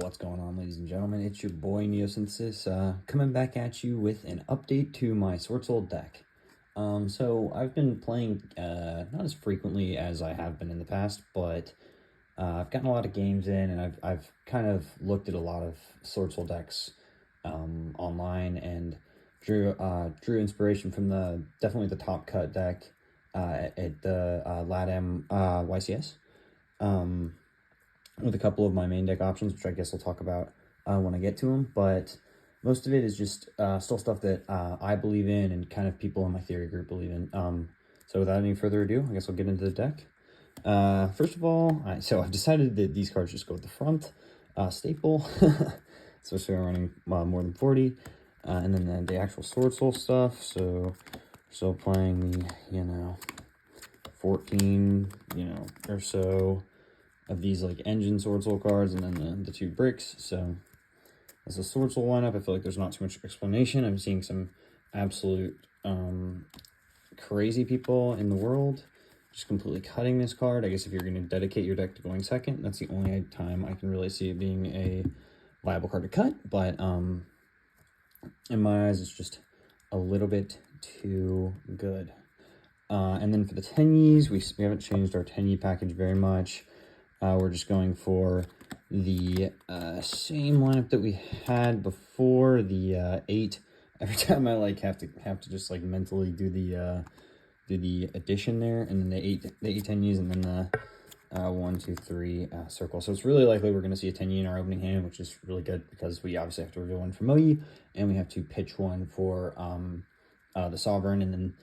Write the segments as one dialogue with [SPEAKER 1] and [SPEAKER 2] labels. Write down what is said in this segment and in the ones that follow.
[SPEAKER 1] What's going on, ladies and gentlemen? It's your boy Neosynthesis, coming back at you with an update to my Swordsoul deck. So I've been playing not as frequently as I have been in the past, but I've gotten a lot of games in, and I've kind of looked at a lot of Swordsoul decks online, and drew inspiration from definitely the Top Cut deck at the LATAM YCS. With a couple of my main deck options, which I guess I'll talk about when I get to them, but most of it is just still stuff that I believe in and kind of people in my theory group believe in. So without any further ado, I guess I'll get into the deck. First of all, so I've decided that these cards just go at the front, staple, especially when I'm running more than 40, and then the actual Swordsoul stuff, so still playing the, 14, or so of these like engine Swordsoul cards, and then the two bricks. So as a Swordsoul lineup, I feel like there's not too much explanation. I'm seeing some absolute crazy people in the world just completely cutting this card. I guess if you're going to dedicate your deck to going second, that's the only time I can really see it being a viable card to cut. But in my eyes, it's just a little bit too good. And then for the Tenyis, we haven't changed our Tenyi package very much. We're just going for the same lineup that we had before, the 8. Every time I have to just mentally do the addition there, and then the eight Tenyis, and then the 1, 2, 3 circle. So it's really likely we're going to see a Tenyi in our opening hand, which is really good because we obviously have to reveal one for Moyi, and we have to pitch one for the Sovereign, and then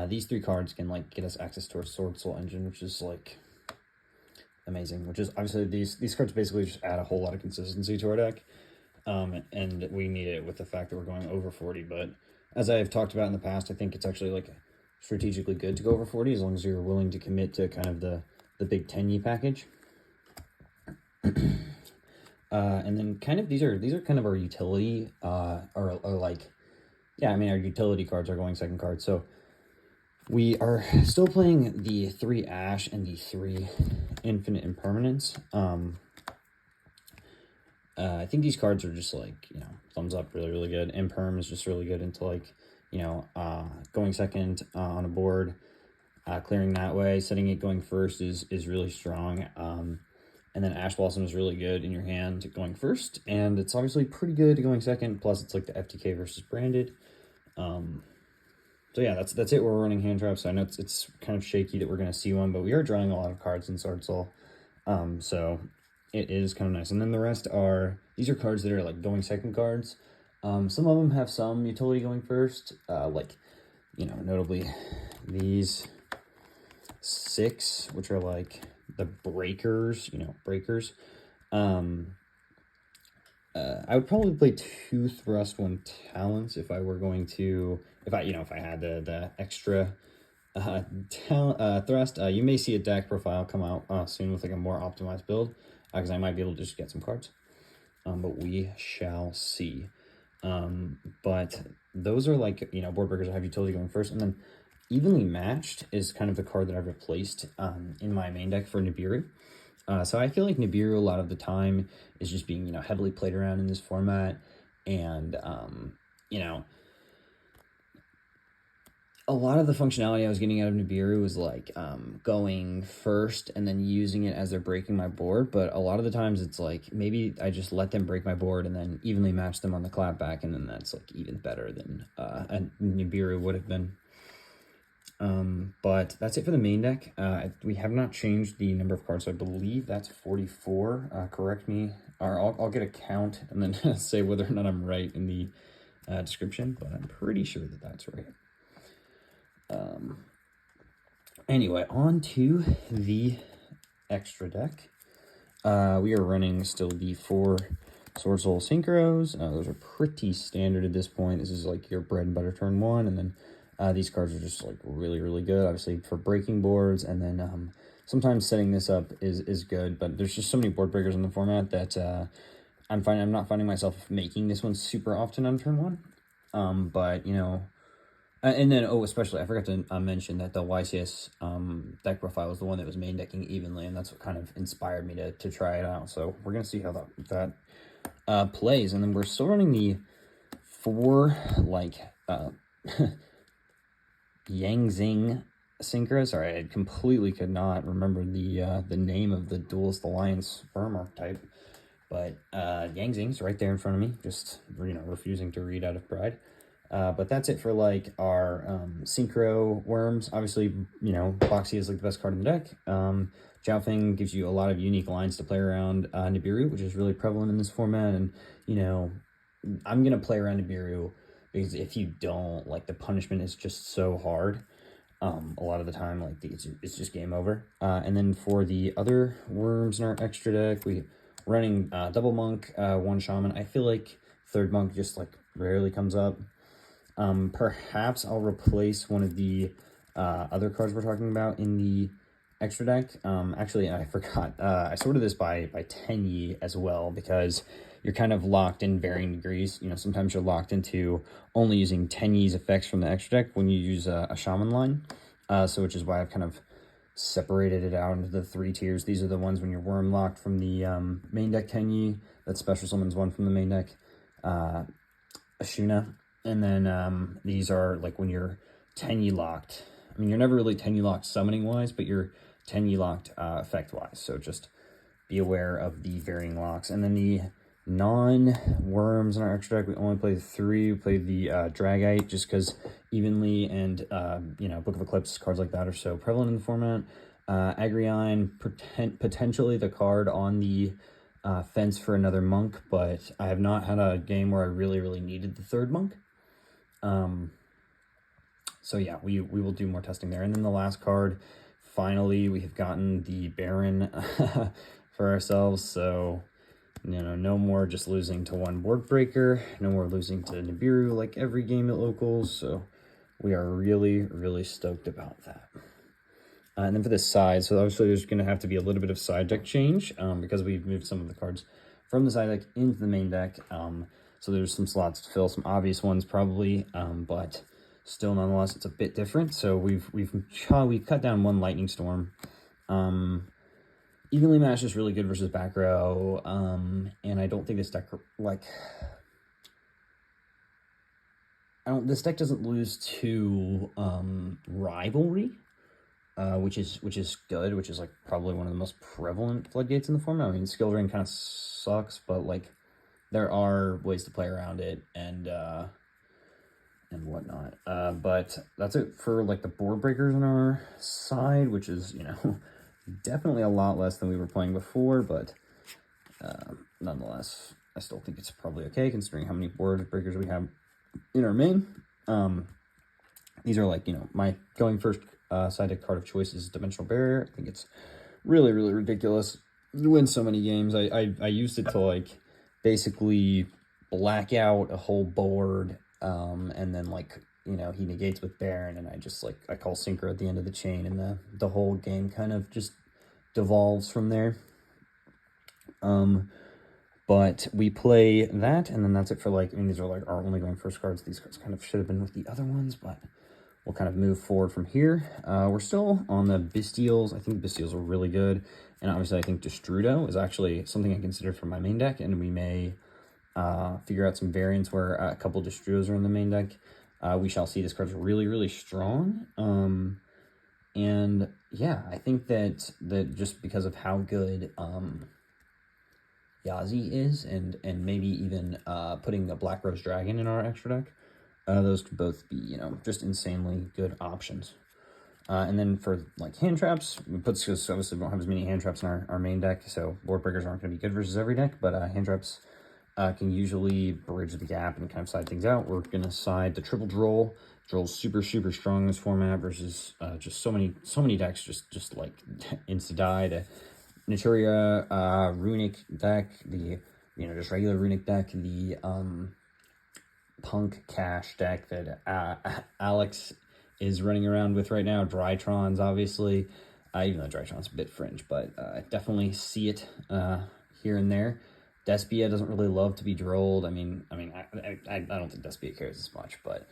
[SPEAKER 1] these 3 cards can get us access to our Swordsoul engine, which is amazing. Which is obviously these cards basically just add a whole lot of consistency to our deck, and we need it with the fact that we're going over 40. But as I have talked about in the past, I think it's actually strategically good to go over 40 as long as you're willing to commit to kind of the big Tenyi package. And then kind of these are kind of our utility our utility cards are going second cards. So we are still playing the 3 Ash and the 3 Infinite Impermanence. I think these cards are just thumbs up, really, really good. Imperm is just really good into going second on a board, clearing that way. Setting it going first is really strong. And then Ash Blossom is really good in your hand going first, and it's obviously pretty good going second. Plus, it's the FTK versus branded. So yeah, that's it. We're running hand traps. So I know it's kind of shaky that we're going to see one, but we are drawing a lot of cards in Swordsoul. So it is kind of nice. And then the rest these are cards that are going second cards. Some of them have some utility going first, notably these 6, which are the breakers, breakers. I would probably play 2 thrust, 1 talents if I were going to, if I had the extra thrust. You may see a deck profile come out soon with a more optimized build, because I might be able to just get some cards. But we shall see. But those are board breakers that have utility going first, and then Evenly Matched is kind of the card that I've replaced in my main deck for Nibiru. So I feel like Nibiru a lot of the time is just being, heavily played around in this format. And, a lot of the functionality I was getting out of Nibiru was going first and then using it as they're breaking my board. But a lot of the times it's maybe I just let them break my board and then evenly match them on the clapback. And then that's even better than a Nibiru would have been. But that's it for the main deck. We have not changed the number of cards, so I believe that's 44. Correct me, or I'll get a count and then say whether or not I'm right in the description, but I'm pretty sure that that's right. Anyway, on to the extra deck. We are running still the 4 Swordsoul Synchros. Those are pretty standard at this point. This is your bread and butter turn 1, and then these cards are just really, really good, obviously for breaking boards, and then sometimes setting this up is good, but there's just so many board breakers in the format that I'm not finding myself making this one super often on turn 1. But And then, oh, especially, I forgot to mention that the YCS deck profile was the one that was main decking evenly, and that's what kind of inspired me to try it out. So we're going to see how that plays. And then we're still running the 4, like, Yangzing Synchro. Sorry, I completely could not remember the name of the Duelist Alliance firm archetype. But Yangzing's right there in front of me, just, refusing to read out of pride. But that's it for, like, our Synchro Worms. Obviously, Boxy is, like, the best card in the deck. Jiaofeng gives you a lot of unique lines to play around Nibiru, which is really prevalent in this format. And, I'm going to play around Nibiru because if you don't, like, the punishment is just so hard. A lot of the time, like, it's just game over. And then for the other worms in our extra deck, we're running double monk, 1 shaman. I feel like third monk just, like, rarely comes up. Perhaps I'll replace one of the other cards we're talking about in the extra deck. Actually, I forgot. I sorted this by Tenyi as well, because you're kind of locked in varying degrees. Sometimes you're locked into only using Tenyi's effects from the extra deck when you use a shaman line. So which is why I've kind of separated it out into the 3 tiers. These are the ones when you're worm locked from the main deck Tenyi. That special summons one from the main deck Ashuna. And then these are like when you're Tenyi locked. I mean, you're never really Tenyi locked summoning wise, but you're Tenyi locked effect wise. So just be aware of the varying locks. And then the non-worms in our extra deck, we only played 3. We played the Dragite just because Evenly and Book of Eclipse, cards like that are so prevalent in the format. Agriine, potentially the card on the fence for another monk, but I have not had a game where I really needed the third monk. So yeah, we will do more testing there. And then the last card, finally, we have gotten the Baron for ourselves. So, no more just losing to 1 board breaker, no more losing to Nibiru like every game at locals. So we are really stoked about that. And then for the side, so obviously there's going to have to be a little bit of side deck change because we've moved some of the cards from the side deck into the main deck. So there's some slots to fill, some obvious ones probably, but still nonetheless it's a bit different. So we've cut down 1 Lightning Storm. Evenly Matched is really good versus back row, and I don't think this deck this deck doesn't lose to Rivalry. Which is good, which is like probably one of the most prevalent floodgates in the format. I mean, Skill Drain kind of sucks, but like there are ways to play around it and whatnot. But that's it for like the board breakers on our side, which is definitely a lot less than we were playing before, but nonetheless, I still think it's probably okay considering how many board breakers we have in our main. These are like my going first. Side deck card of choice is Dimensional Barrier. I think it's really ridiculous. You win so many games. I used it to like basically black out a whole board, and then like he negates with Baron, and I call Synchro at the end of the chain, and the whole game kind of just devolves from there. But we play that, and then that's it for these are like our only going first cards. These cards kind of should have been with the other ones, but we'll kind of move forward from here. We're still on the Bestials. I think Bestials are really good. And obviously I think Destrudo is actually something I considered for my main deck. And we may figure out some variants where a couple Destrudos are in the main deck. We shall see. This card's really strong. And yeah, I think that just because of how good Yazi is, and maybe even putting a Black Rose Dragon in our extra deck, those could both be, just insanely good options. And then for like hand traps, because obviously we don't have as many hand traps in our main deck, so board breakers aren't going to be good versus every deck, but hand traps can usually bridge the gap and kind of side things out. We're going to side the triple Droll. Droll's super strong in this format versus just so many decks just like insta-die. The Naturia Runic deck, the just regular Runic deck, the Punk Cash deck that Alex is running around with right now. Drytron's obviously, even though Drytron's a bit fringe, but I definitely see it here and there. Despia doesn't really love to be drolled. I mean, I don't think Despia cares as much, but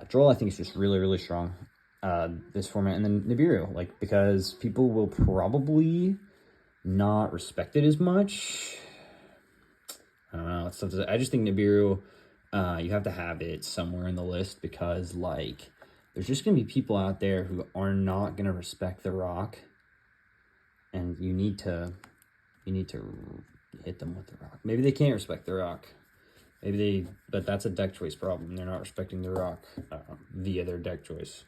[SPEAKER 1] Droll, I think, is just really, really strong this format. And then Nibiru, like, because people will probably not respect it as much. I don't know. It's tough to say. I just think Nibiru, you have to have it somewhere in the list because, like, there's just going to be people out there who are not going to respect the rock. And you need to hit them with the rock. Maybe they can't respect the rock. But that's a deck choice problem. They're not respecting the rock via their deck choice.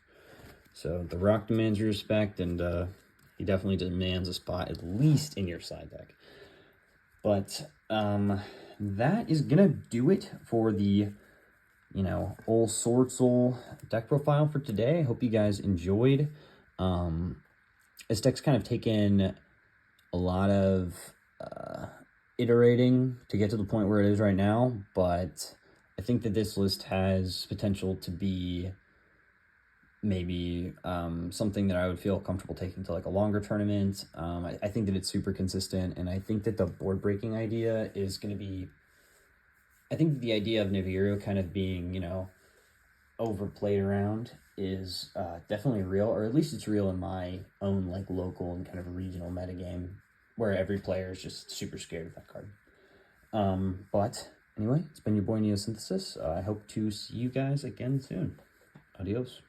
[SPEAKER 1] So the rock demands your respect, and he definitely demands a spot at least in your side deck. But that is gonna do it for the old Swordsoul deck profile for today. I hope you guys enjoyed. This deck's kind of taken a lot of iterating to get to the point where it is right now, but I think that this list has potential to be maybe something that I would feel comfortable taking to like a longer tournament. I think that it's super consistent, and I think that the board breaking idea is going to be, I think the idea of Nibiru kind of being, overplayed around is definitely real, or at least it's real in my own like local and kind of regional metagame where every player is just super scared of that card. But anyway, it's been your boy Neosynthesis. I hope to see you guys again soon. Adios.